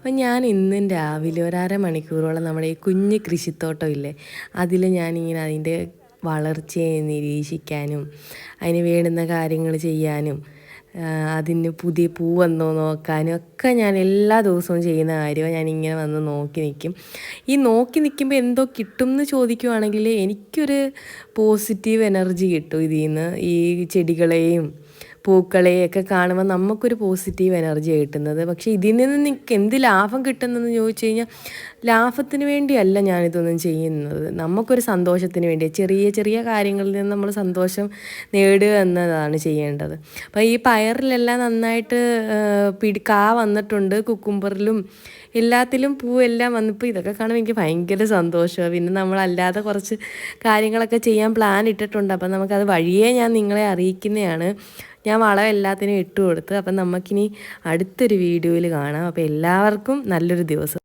അപ്പം ഞാൻ ഇന്നും രാവിലെ ഒരു അരമണിക്കൂറോളം നമ്മുടെ ഈ കുഞ്ഞ് കൃഷിത്തോട്ടം ഇല്ലേ, അതിൽ ഞാനിങ്ങനെ അതിൻ്റെ വളർച്ചയെ നിരീക്ഷിക്കാനും അതിന് വേണ്ടുന്ന കാര്യങ്ങൾ ചെയ്യാനും അതിന് പുതിയ പൂ വന്നോ നോക്കാനും ഒക്കെ ഞാൻ എല്ലാ ദിവസവും ചെയ്യുന്ന കാര്യമാണ്. ഞാനിങ്ങനെ വന്ന് നോക്കി നിൽക്കും. ഈ നോക്കി നിൽക്കുമ്പോൾ എന്തോ കിട്ടും എന്ന് ചോദിക്കുവാണെങ്കിൽ എനിക്കൊരു പോസിറ്റീവ് എനർജി കിട്ടും ഇതിൽ നിന്ന്. ഈ ചെടികളെയും പൂക്കളെയൊക്കെ കാണുമ്പോൾ നമുക്കൊരു പോസിറ്റീവ് എനർജിയാണ് കിട്ടുന്നത്. പക്ഷേ ഇതിൽ നിന്ന് നിങ്ങൾക്ക് എന്ത് ലാഭം കിട്ടുന്നതെന്ന് ചോദിച്ചു കഴിഞ്ഞാൽ, ലാഭത്തിന് വേണ്ടിയല്ല ഞാനിതൊന്നും ചെയ്യുന്നത്. നമുക്കൊരു സന്തോഷത്തിന് വേണ്ടി ചെറിയ ചെറിയ കാര്യങ്ങളിൽ നിന്ന് നമ്മൾ സന്തോഷം നേടുക എന്നതാണ് ചെയ്യേണ്ടത്. അപ്പോൾ ഈ പയറിലെല്ലാം നന്നായിട്ട് കാ വന്നിട്ടുണ്ട്, കുക്കുംബറിലും എല്ലാത്തിലും പൂവെല്ലാം വന്നപ്പോൾ ഇതൊക്കെ കാണുമ്പോൾ എനിക്ക് ഭയങ്കര സന്തോഷമാണ്. പിന്നെ നമ്മളല്ലാതെ കുറച്ച് കാര്യങ്ങളൊക്കെ ചെയ്യാൻ പ്ലാൻ ഇട്ടിട്ടുണ്ട്. അപ്പം നമുക്കത് വഴിയേ ഞാൻ നിങ്ങളെ അറിയിക്കുന്നതാണ്. ഞാൻ വളം എല്ലാത്തിനും ഇട്ട് കൊടുത്ത്. അപ്പം നമുക്കിനി അടുത്തൊരു വീഡിയോയിൽ കാണാം. അപ്പോൾ എല്ലാവർക്കും നല്ലൊരു ദിവസം.